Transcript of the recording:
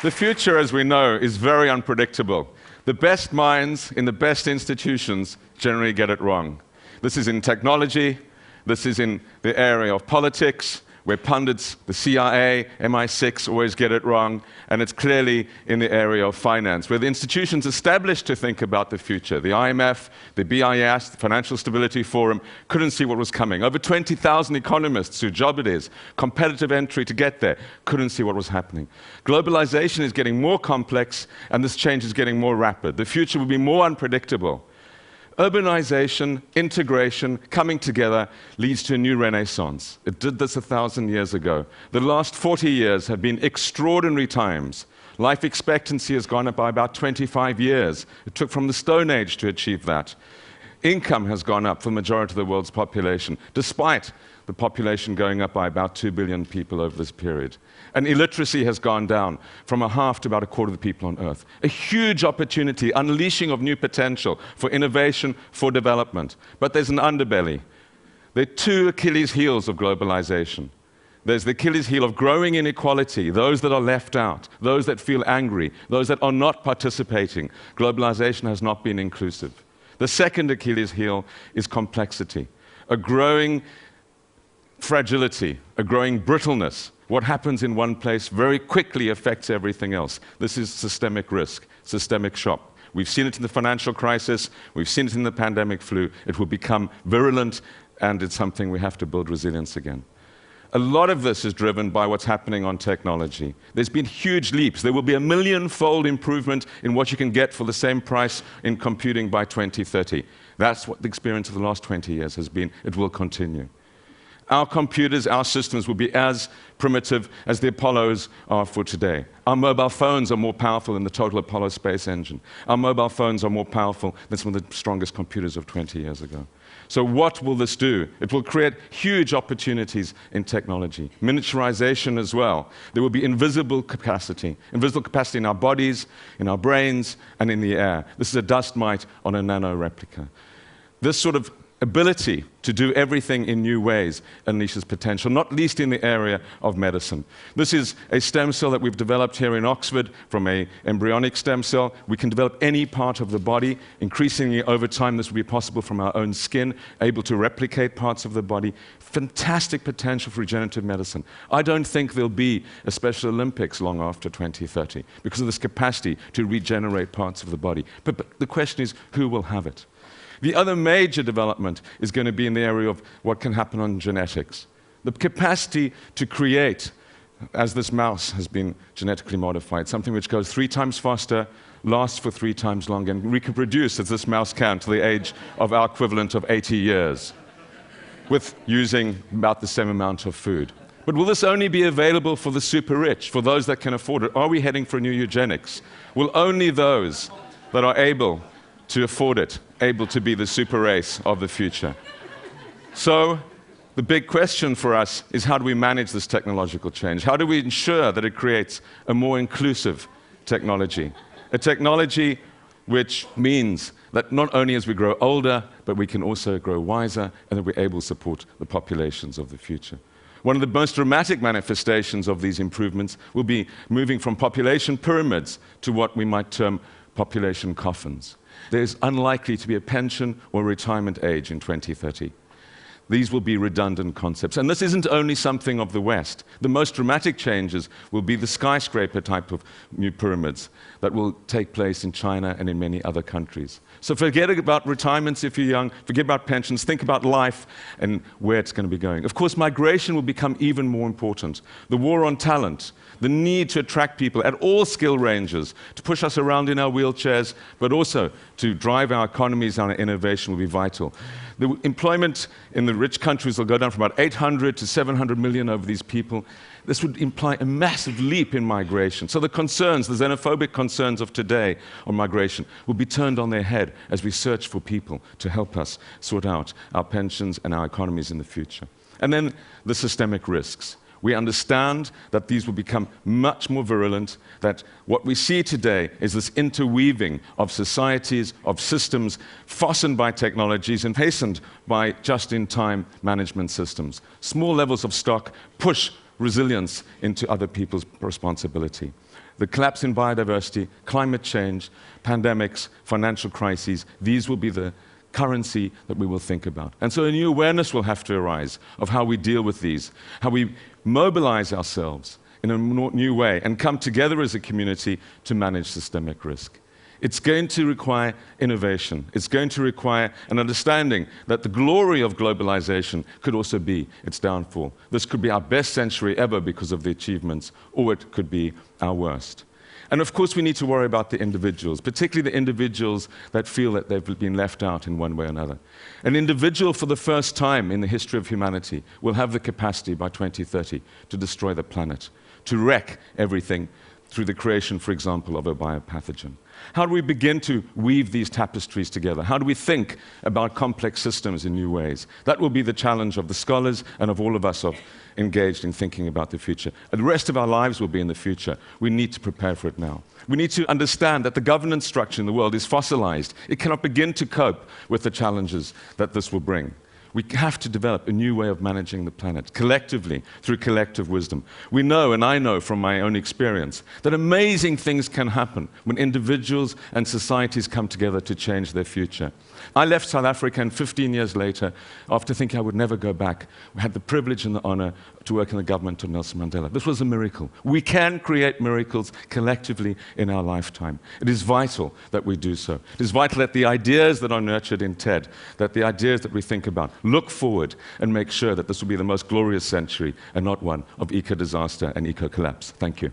The future, as we know, is very unpredictable. The best minds in the best institutions generally get it wrong. This is in technology, this is in the area of politics, where pundits, the CIA, MI6 always get it wrong, and it's clearly in the area of finance, where the institutions established to think about the future, the IMF, the BIS, the Financial Stability Forum, couldn't see what was coming. Over 20,000 economists whose job it is, competitive entry to get there, couldn't see what was happening. Globalization is getting more complex, and this change is getting more rapid. The future will be more unpredictable. Urbanization, integration, coming together leads to a new renaissance. It did this 1,000 years ago. The last 40 years have been extraordinary times. Life expectancy has gone up by about 25 years. It took from the Stone Age to achieve that. Income has gone up for the majority of the world's population, despite the population going up by about 2 billion people over this period. And illiteracy has gone down from a half to about a quarter of the people on Earth. A huge opportunity, unleashing of new potential for innovation, for development. But there's an underbelly. There are two Achilles heels of globalization. There's the Achilles heel of growing inequality, those that are left out, those that feel angry, those that are not participating. Globalization has not been inclusive. The second Achilles heel is complexity, a growing fragility, a growing brittleness. What happens in one place very quickly affects everything else. This is systemic risk, systemic shock. We've seen it in the financial crisis, we've seen it in the pandemic flu. It will become virulent, and it's something we have to build resilience again. A lot of this is driven by what's happening on technology. There's been huge leaps. There will be a million-fold improvement in what you can get for the same price in computing by 2030. That's what the experience of the last 20 years has been. It will continue. Our computers, our systems will be as primitive as the Apollos are for today. Our mobile phones are more powerful than the total Apollo space engine. Our mobile phones are more powerful than some of the strongest computers of 20 years ago. So what will this do? It will create huge opportunities in technology. Miniaturization as well. There will be invisible capacity in our bodies, in our brains, and in the air. This is a dust mite on a nano replica. This sort of ability to do everything in new ways unleashes potential, not least in the area of medicine. This is a stem cell that we've developed here in Oxford from an embryonic stem cell. We can develop any part of the body. Increasingly over time, this will be possible from our own skin, able to replicate parts of the body. Fantastic potential for regenerative medicine. I don't think there'll be a Special Olympics long after 2030 because of this capacity to regenerate parts of the body. But the question is, who will have it? The other major development is going to be in the area of what can happen on genetics. The capacity to create, as this mouse has been genetically modified, something which goes 3 times faster, lasts for 3 times longer, and reproduce as this mouse can to the age of our equivalent of 80 years, with using about the same amount of food. But will this only be available for the super rich, for those that can afford it? Are we heading for new eugenics? Will only those that are able to afford it, able to be the super race of the future? So the big question for us is, how do we manage this technological change? How do we ensure that it creates a more inclusive technology? A technology which means that not only as we grow older, but we can also grow wiser, and that we're able to support the populations of the future. One of the most dramatic manifestations of these improvements will be moving from population pyramids to what we might term population coffins. There's unlikely to be a pension or retirement age in 2030. These will be redundant concepts. And this isn't only something of the West. The most dramatic changes will be the skyscraper type of new pyramids that will take place in China and in many other countries. So forget about retirements if you're young, forget about pensions, think about life and where it's going to be going. Of course, migration will become even more important. The war on talent, the need to attract people at all skill ranges, to push us around in our wheelchairs, but also to drive our economies and our innovation will be vital. The employment in the rich countries will go down from about 800 to 700 million over these people. This would imply a massive leap in migration. So the concerns, the xenophobic concerns of today on migration will be turned on their head as we search for people to help us sort out our pensions and our economies in the future. And then the systemic risks. We understand that these will become much more virulent, that what we see today is this interweaving of societies, of systems, fastened by technologies and hastened by just-in-time management systems. Small levels of stock push resilience into other people's responsibility. the collapse in biodiversity, climate change, pandemics, financial crises, these will be the currency that we will think about. And so a new awareness will have to arise of how we deal with these, how we mobilize ourselves in a new way and come together as a community to manage systemic risk. It's going to require innovation. It's going to require an understanding that the glory of globalization could also be its downfall. This could be our best century ever because of the achievements, or it could be our worst. And of course, we need to worry about the individuals, particularly the individuals that feel that they've been left out in one way or another. An individual, for the first time in the history of humanity, will have the capacity by 2030 to destroy the planet, to wreck everything through the creation, for example, of a biopathogen. How do we begin to weave these tapestries together? How do we think about complex systems in new ways? That will be the challenge of the scholars and of all of us engaged in thinking about the future. And the rest of our lives will be in the future. We need to prepare for it now. We need to understand that the governance structure in the world is fossilized. It cannot begin to cope with the challenges that this will bring. We have to develop a new way of managing the planet, collectively, through collective wisdom. We know, and I know from my own experience, that amazing things can happen when individuals and societies come together to change their future. I left South Africa, and 15 years later, after thinking I would never go back, we had the privilege and the honor to work in the government of Nelson Mandela. This was a miracle. We can create miracles collectively in our lifetime. It is vital that we do so. It is vital that the ideas that are nurtured in TED, that the ideas that we think about, look forward and make sure that this will be the most glorious century and not one of eco-disaster and eco-collapse. Thank you.